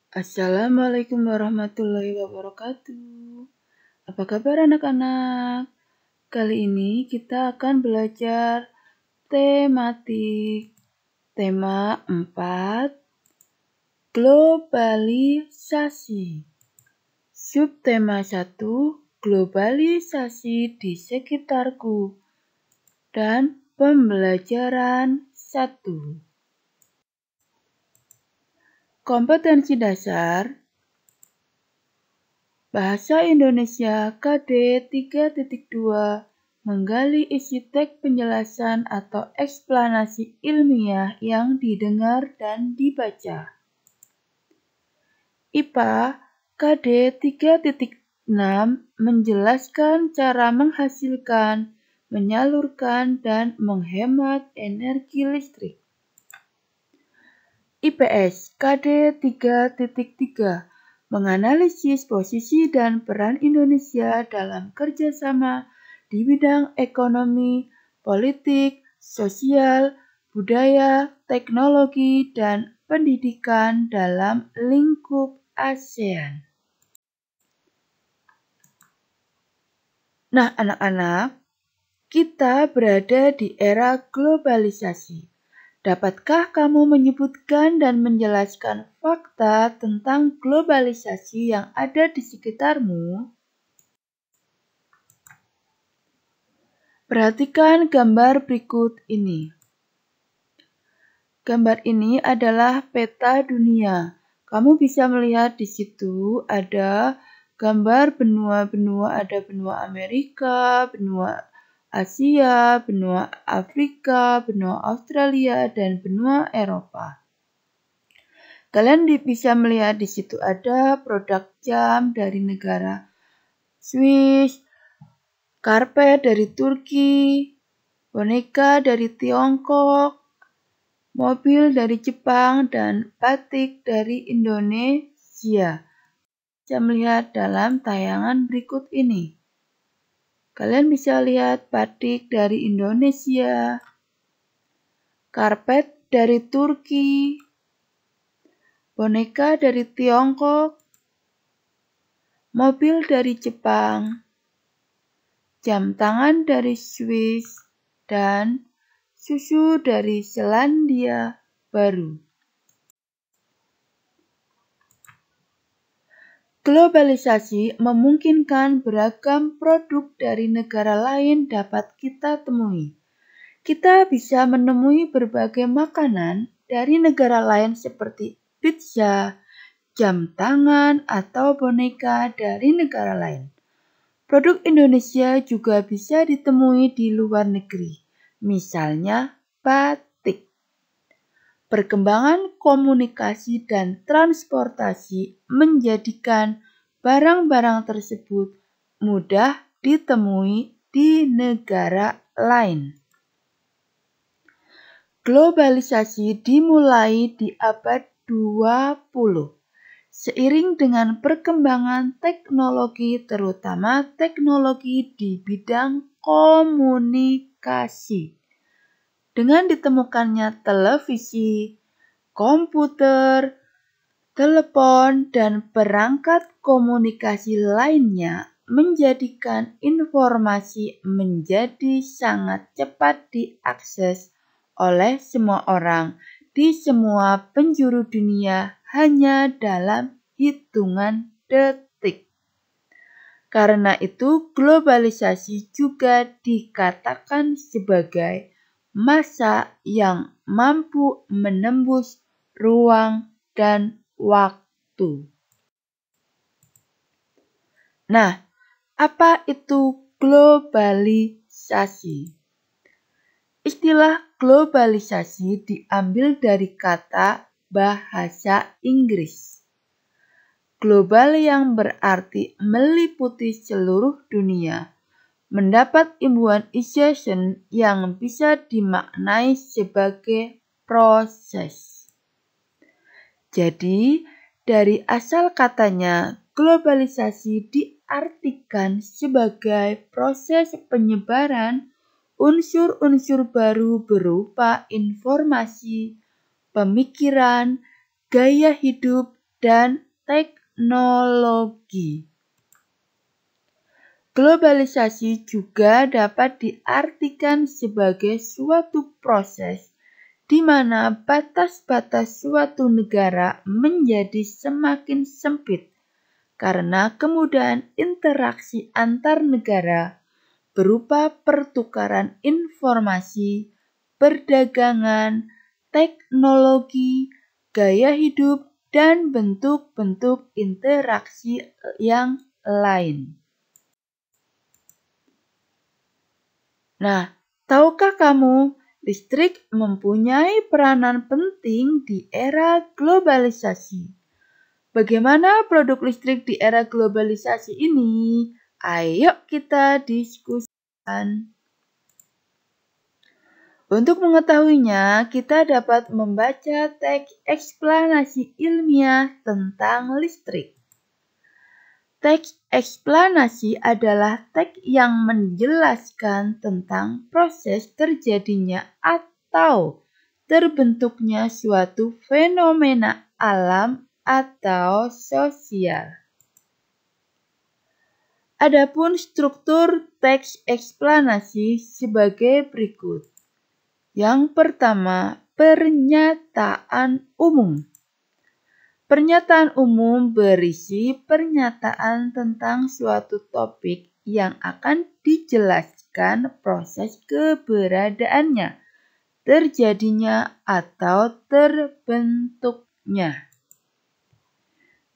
Assalamualaikum warahmatullahi wabarakatuh. Apa kabar anak-anak? Kali ini kita akan belajar tematik. Tema 4, globalisasi. Subtema 1, globalisasi di sekitarku. Dan pembelajaran 1. Kompetensi dasar Bahasa Indonesia KD 3.2 menggali isi teks penjelasan atau eksplanasi ilmiah yang didengar dan dibaca. IPA KD 3.6 menjelaskan cara menghasilkan, menyalurkan, dan menghemat energi listrik. IPS KD 3.3 menganalisis posisi dan peran Indonesia dalam kerjasama di bidang ekonomi, politik, sosial, budaya, teknologi, dan pendidikan dalam lingkup ASEAN. Nah, anak-anak, kita berada di era globalisasi. Dapatkah kamu menyebutkan dan menjelaskan fakta tentang globalisasi yang ada di sekitarmu? Perhatikan gambar berikut ini. Gambar ini adalah peta dunia. Kamu bisa melihat di situ ada gambar benua-benua, ada benua Amerika, benua Asia, benua Afrika, benua Australia, dan benua Eropa. Kalian bisa melihat di situ ada produk jam dari negara Swiss, karpet dari Turki, boneka dari Tiongkok, mobil dari Jepang, dan batik dari Indonesia. Bisa melihat dalam tayangan berikut ini. Kalian bisa lihat batik dari Indonesia, karpet dari Turki, boneka dari Tiongkok, mobil dari Jepang, jam tangan dari Swiss, dan susu dari Selandia Baru. Globalisasi memungkinkan beragam produk dari negara lain dapat kita temui. Kita bisa menemui berbagai makanan dari negara lain seperti pizza, jam tangan, atau boneka dari negara lain. Produk Indonesia juga bisa ditemui di luar negeri, misalnya batik. Perkembangan komunikasi dan transportasi menjadikan barang-barang tersebut mudah ditemui di negara lain. Globalisasi dimulai di abad 20. Seiring dengan perkembangan teknologi, terutama teknologi di bidang komunikasi. Dengan ditemukannya televisi, komputer, telepon, dan perangkat komunikasi lainnya menjadikan informasi menjadi sangat cepat diakses oleh semua orang di semua penjuru dunia hanya dalam hitungan detik. Karena itu, globalisasi juga dikatakan sebagai masa yang mampu menembus ruang dan waktu. Nah, apa itu globalisasi? Istilah globalisasi diambil dari kata bahasa Inggris. Global yang berarti meliputi seluruh dunia, mendapat imbuhan yang bisa dimaknai sebagai proses. Jadi, dari asal katanya, globalisasi diartikan sebagai proses penyebaran unsur-unsur baru berupa informasi, pemikiran, gaya hidup, dan teknologi. Globalisasi juga dapat diartikan sebagai suatu proses di mana batas-batas suatu negara menjadi semakin sempit karena kemudahan interaksi antar negara berupa pertukaran informasi, perdagangan, teknologi, gaya hidup, dan bentuk-bentuk interaksi yang lain. Nah, tahukah kamu, listrik mempunyai peranan penting di era globalisasi. Bagaimana produk listrik di era globalisasi ini? Ayo kita diskusikan. Untuk mengetahuinya, kita dapat membaca teks eksplanasi ilmiah tentang listrik. Teks eksplanasi adalah teks yang menjelaskan tentang proses terjadinya atau terbentuknya suatu fenomena alam atau sosial. Adapun struktur teks eksplanasi sebagai berikut. Yang pertama, pernyataan umum. Pernyataan umum berisi pernyataan tentang suatu topik yang akan dijelaskan proses keberadaannya, terjadinya atau terbentuknya.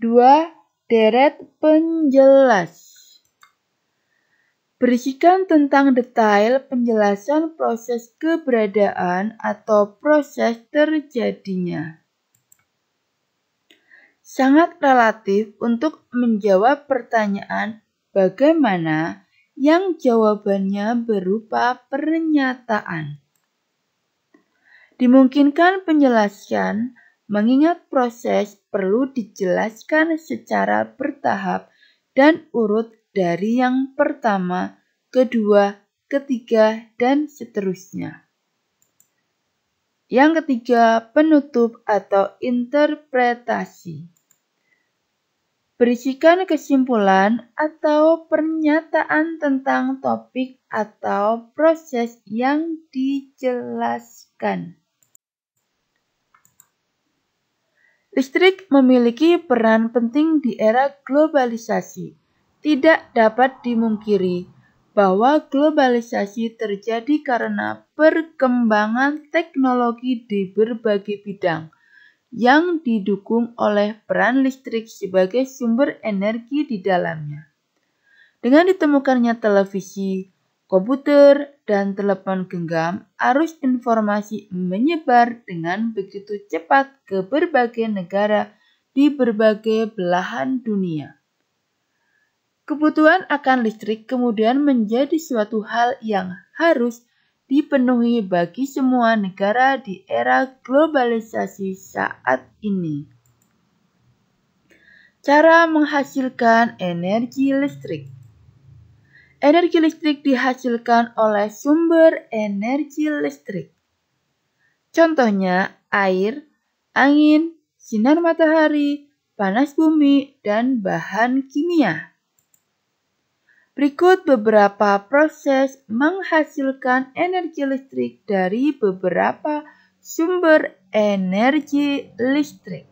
2. Deret penjelas. Berisikan tentang detail penjelasan proses keberadaan atau proses terjadinya. Sangat relatif untuk menjawab pertanyaan bagaimana yang jawabannya berupa pernyataan. Dimungkinkan penjelasan mengingat proses perlu dijelaskan secara bertahap dan urut dari yang pertama, kedua, ketiga, dan seterusnya. Yang ketiga, penutup atau interpretasi. Berisikan kesimpulan atau pernyataan tentang topik atau proses yang dijelaskan. Listrik memiliki peran penting di era globalisasi. Tidak dapat dimungkiri bahwa globalisasi terjadi karena perkembangan teknologi di berbagai bidang yang didukung oleh peran listrik sebagai sumber energi di dalamnya. Dengan ditemukannya televisi, komputer, dan telepon genggam, arus informasi menyebar dengan begitu cepat ke berbagai negara di berbagai belahan dunia. Kebutuhan akan listrik kemudian menjadi suatu hal yang harus dipenuhi bagi semua negara di era globalisasi saat ini. Cara menghasilkan energi listrik. Energi listrik dihasilkan oleh sumber energi listrik. Contohnya air, angin, sinar matahari, panas bumi, dan bahan kimia. Berikut beberapa proses menghasilkan energi listrik dari beberapa sumber energi listrik.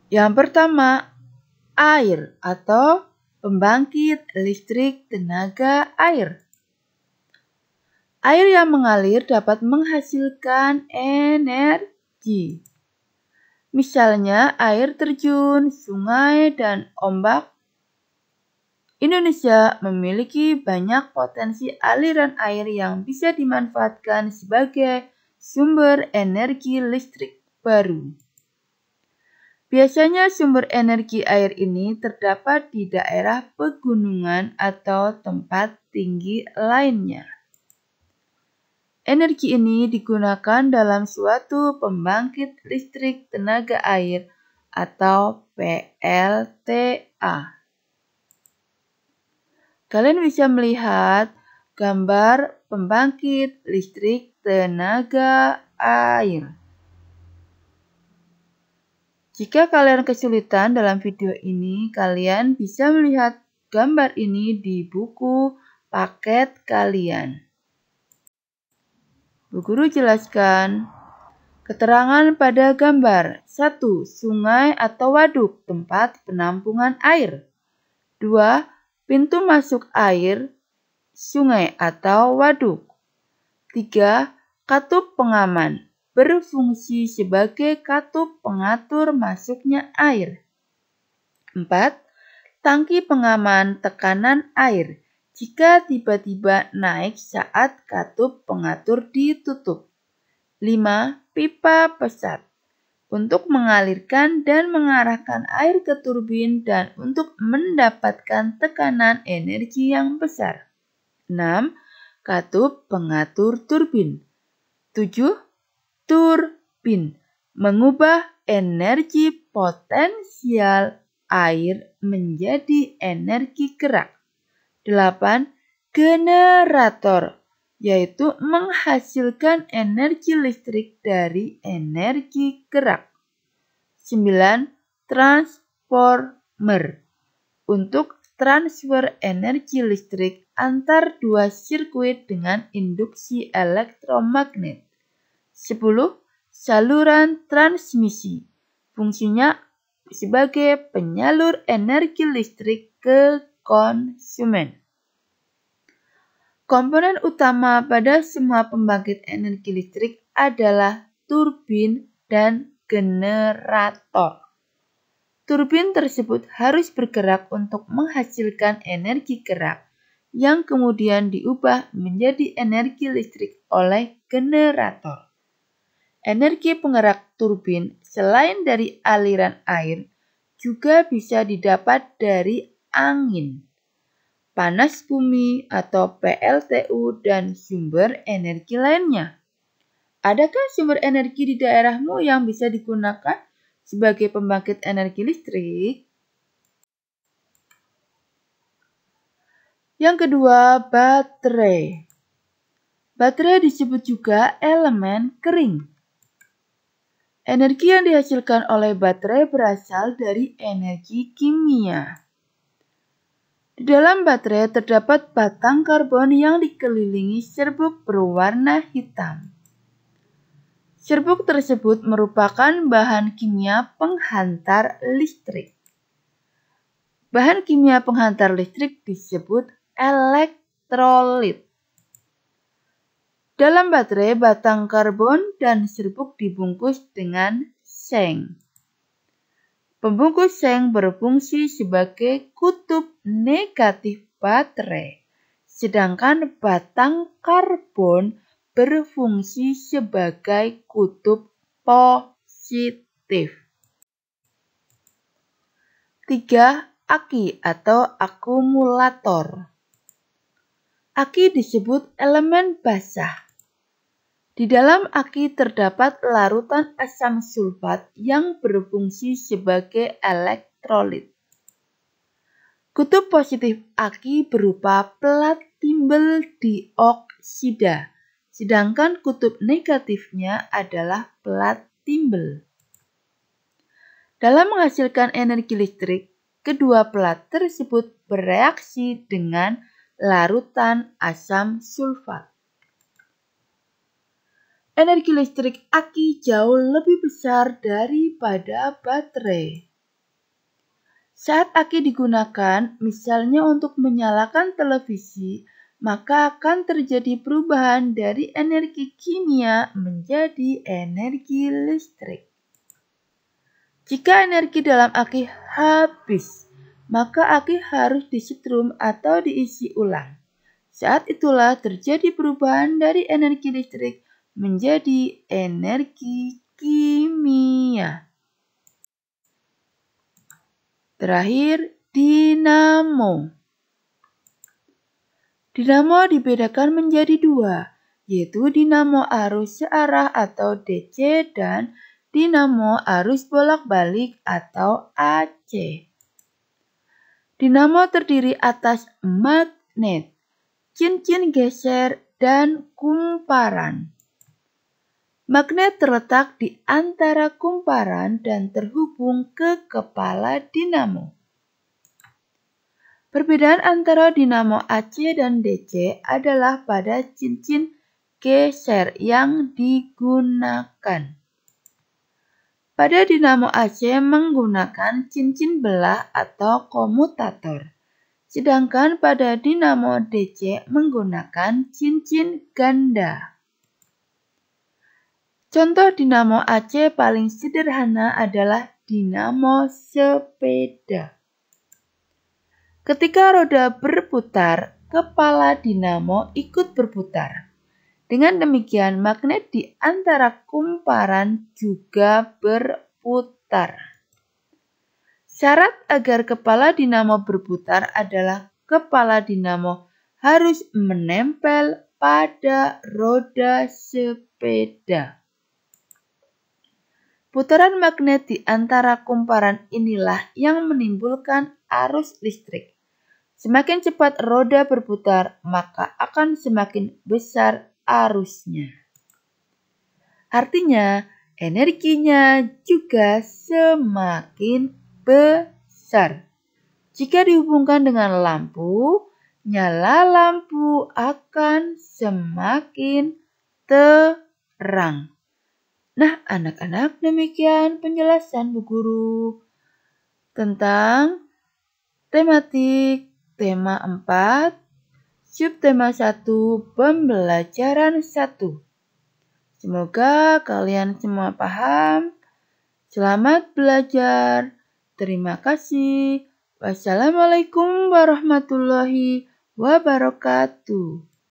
Yang pertama, air atau pembangkit listrik tenaga air. Air yang mengalir dapat menghasilkan energi. Misalnya air terjun, sungai, dan ombak. Indonesia memiliki banyak potensi aliran air yang bisa dimanfaatkan sebagai sumber energi listrik baru. Biasanya sumber energi air ini terdapat di daerah pegunungan atau tempat tinggi lainnya. Energi ini digunakan dalam suatu pembangkit listrik tenaga air atau PLTA. Kalian bisa melihat gambar pembangkit listrik tenaga air. Jika kalian kesulitan dalam video ini, kalian bisa melihat gambar ini di buku paket kalian. Bu Guru jelaskan. Keterangan pada gambar. 1. Sungai atau waduk, tempat penampungan air. 2. Pintu masuk air, sungai atau waduk. 3. Katup pengaman. Berfungsi sebagai katup pengatur masuknya air. 4. Tangki pengaman tekanan air jika tiba-tiba naik saat katup pengatur ditutup. 5. Pipa pesat untuk mengalirkan dan mengarahkan air ke turbin dan untuk mendapatkan tekanan energi yang besar. 6. Katup pengatur turbin. 7. Turbin mengubah energi potensial air menjadi energi gerak. 8. Generator, yaitu menghasilkan energi listrik dari energi gerak. 9. Transformer untuk transfer energi listrik antar dua sirkuit dengan induksi elektromagnet. 10. Saluran transmisi. Fungsinya sebagai penyalur energi listrik ke konsumen. Komponen utama pada semua pembangkit energi listrik adalah turbin dan generator. Turbin tersebut harus bergerak untuk menghasilkan energi gerak yang kemudian diubah menjadi energi listrik oleh generator. Energi penggerak turbin selain dari aliran air juga bisa didapat dari angin, panas bumi atau PLTU dan sumber energi lainnya. Adakah sumber energi di daerahmu yang bisa digunakan sebagai pembangkit energi listrik? Yang kedua, baterai. Baterai disebut juga elemen kering. Energi yang dihasilkan oleh baterai berasal dari energi kimia. Di dalam baterai terdapat batang karbon yang dikelilingi serbuk berwarna hitam. Serbuk tersebut merupakan bahan kimia penghantar listrik. Bahan kimia penghantar listrik disebut elektrolit. Dalam baterai, batang karbon dan serbuk dibungkus dengan seng. Pembungkus seng berfungsi sebagai kutub negatif baterai, sedangkan batang karbon berfungsi sebagai kutub positif. 3. Aki atau akumulator. Aki disebut elemen basah. Di dalam aki terdapat larutan asam sulfat yang berfungsi sebagai elektrolit. Kutub positif aki berupa pelat timbel dioksida, sedangkan kutub negatifnya adalah pelat timbel. Dalam menghasilkan energi listrik, kedua pelat tersebut bereaksi dengan larutan asam sulfat. Energi listrik aki jauh lebih besar daripada baterai. Saat aki digunakan, misalnya untuk menyalakan televisi, maka akan terjadi perubahan dari energi kimia menjadi energi listrik. Jika energi dalam aki habis, maka aki harus disetrum atau diisi ulang. Saat itulah terjadi perubahan dari energi listrik menjadi energi kimia. Terakhir, dinamo. Dinamo dibedakan menjadi dua, yaitu dinamo arus searah atau DC dan dinamo arus bolak-balik atau AC. Dinamo terdiri atas magnet, cincin geser, dan kumparan. Magnet terletak di antara kumparan dan terhubung ke kepala dinamo. Perbedaan antara dinamo AC dan DC adalah pada cincin geser yang digunakan. Pada dinamo AC menggunakan cincin belah atau komutator, sedangkan pada dinamo DC menggunakan cincin ganda. Contoh dinamo AC paling sederhana adalah dinamo sepeda. Ketika roda berputar, kepala dinamo ikut berputar. Dengan demikian, magnet di antara kumparan juga berputar. Syarat agar kepala dinamo berputar adalah kepala dinamo harus menempel pada roda sepeda. Putaran magnet di antara kumparan inilah yang menimbulkan arus listrik. Semakin cepat roda berputar, maka akan semakin besar arusnya. Artinya, energinya juga semakin besar. Jika dihubungkan dengan lampu, nyala lampu akan semakin terang. Nah, anak-anak, demikian penjelasan Bu Guru tentang tematik tema 4, subtema 1, pembelajaran 1. Semoga kalian semua paham. Selamat belajar. Terima kasih. Wassalamualaikum warahmatullahi wabarakatuh.